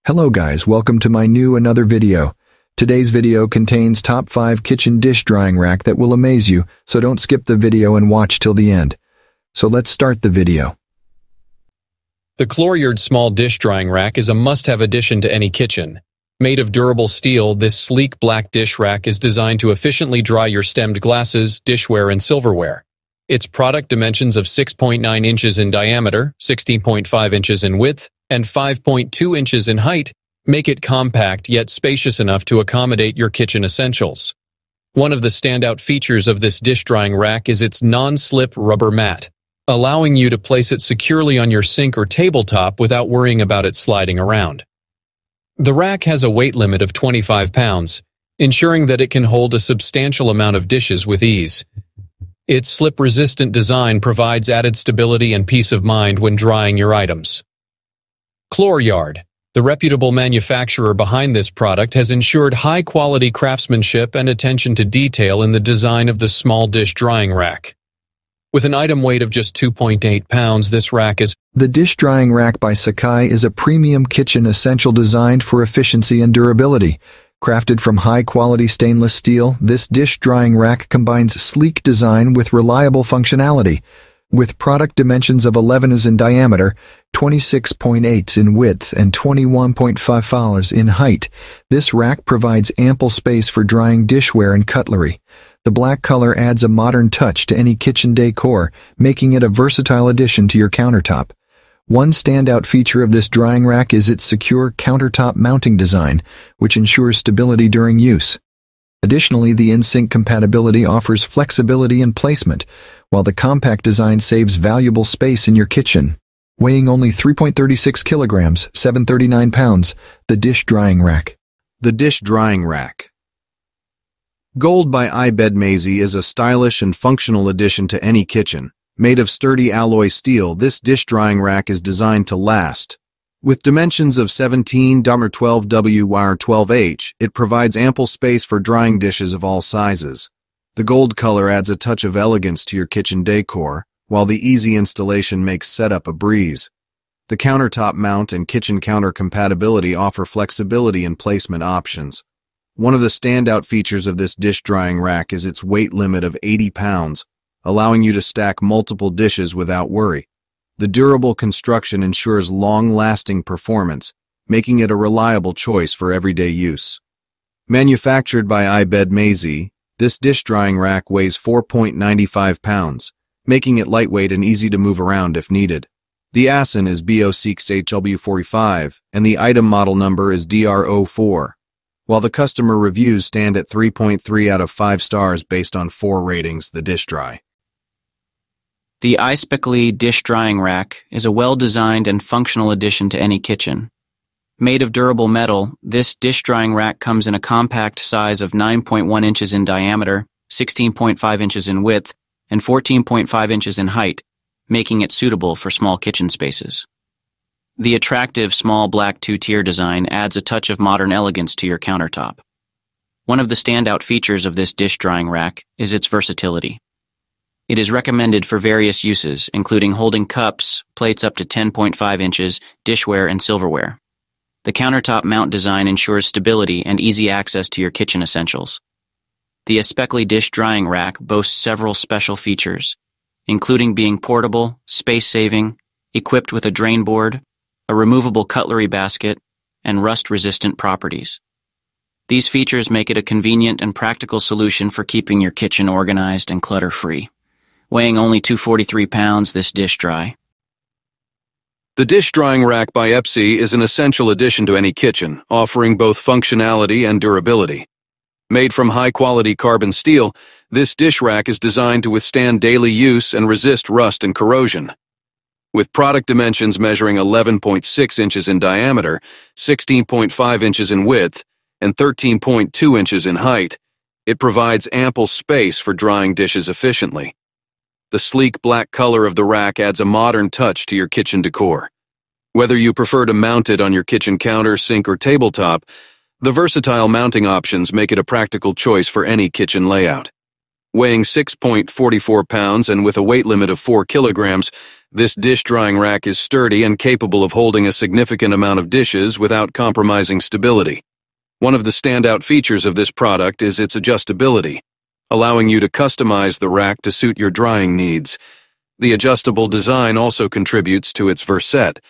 Hello guys, welcome to my another video. Today's video contains top 5 kitchen dish drying rack that will amaze you, so don't skip the video and watch till the end. So let's start the video. The Cloriyard small dish drying rack is a must-have addition to any kitchen. Made of durable steel, this sleek black dish rack is designed to efficiently dry your stemmed glasses, dishware, and silverware. Its product dimensions of 6.9 inches in diameter, 16.5 inches in width, and 5.2 inches in height make it compact yet spacious enough to accommodate your kitchen essentials. One of the standout features of this dish drying rack is its non-slip rubber mat, allowing you to place it securely on your sink or tabletop without worrying about it sliding around. The rack has a weight limit of 25 pounds, ensuring that it can hold a substantial amount of dishes with ease. Its slip-resistant design provides added stability and peace of mind when drying your items. Cloriyard, the reputable manufacturer behind this product, has ensured high-quality craftsmanship and attention to detail in the design of the small dish drying rack. With an item weight of just 2.8 pounds, this rack is... The dish drying rack by Sakai is a premium kitchen essential designed for efficiency and durability. Crafted from high-quality stainless steel, this dish drying rack combines sleek design with reliable functionality. With product dimensions of 11 in diameter, 26.8 in width, and 21.5 in height, this rack provides ample space for drying dishware and cutlery. The black color adds a modern touch to any kitchen decor, making it a versatile addition to your countertop. One standout feature of this drying rack is its secure countertop mounting design, which ensures stability during use. Additionally, the in-sync compatibility offers flexibility and placement, while the compact design saves valuable space in your kitchen. Weighing only 3.36 kilograms, 739 pounds, the dish drying rack. The dish drying rack. Gold by iBedMazy is a stylish and functional addition to any kitchen. Made of sturdy alloy steel, this dish drying rack is designed to last. With dimensions of 17x12w×12h, it provides ample space for drying dishes of all sizes. The gold color adds a touch of elegance to your kitchen decor, while the easy installation makes setup a breeze. The countertop mount and kitchen counter compatibility offer flexibility and placement options. One of the standout features of this dish drying rack is its weight limit of 80 pounds, allowing you to stack multiple dishes without worry. The durable construction ensures long-lasting performance, making it a reliable choice for everyday use. Manufactured by iBedMazy, this dish drying rack weighs 4.95 pounds, making it lightweight and easy to move around if needed. The ASIN is BO6HW45, and the item model number is DR04, while the customer reviews stand at 3.3 out of 5 stars based on 4 ratings. The dish dry. The iSpecially dish drying rack is a well-designed and functional addition to any kitchen. Made of durable metal, this dish drying rack comes in a compact size of 9.1 inches in diameter, 16.5 inches in width, and 14.5 inches in height, making it suitable for small kitchen spaces. The attractive small black 2-tier design adds a touch of modern elegance to your countertop. One of the standout features of this dish drying rack is its versatility. It is recommended for various uses, including holding cups, plates up to 10.5 inches, dishware, and silverware. The countertop mount design ensures stability and easy access to your kitchen essentials. The iSpecially dish drying rack boasts several special features, including being portable, space-saving, equipped with a drain board, a removable cutlery basket, and rust-resistant properties. These features make it a convenient and practical solution for keeping your kitchen organized and clutter-free. Weighing only 243 pounds, this dish dry. The dish drying rack by Epsi is an essential addition to any kitchen, offering both functionality and durability. Made from high-quality carbon steel, this dish rack is designed to withstand daily use and resist rust and corrosion. With product dimensions measuring 11.6 inches in diameter, 16.5 inches in width, and 13.2 inches in height, it provides ample space for drying dishes efficiently. The sleek black color of the rack adds a modern touch to your kitchen decor. Whether you prefer to mount it on your kitchen counter, sink, or tabletop, the versatile mounting options make it a practical choice for any kitchen layout. Weighing 6.44 pounds and with a weight limit of 4 kilograms, This dish drying rack is sturdy and capable of holding a significant amount of dishes without compromising stability. One of the standout features of this product is its adjustability, allowing you to customize the rack to suit your drying needs. The adjustable design also contributes to its versatility,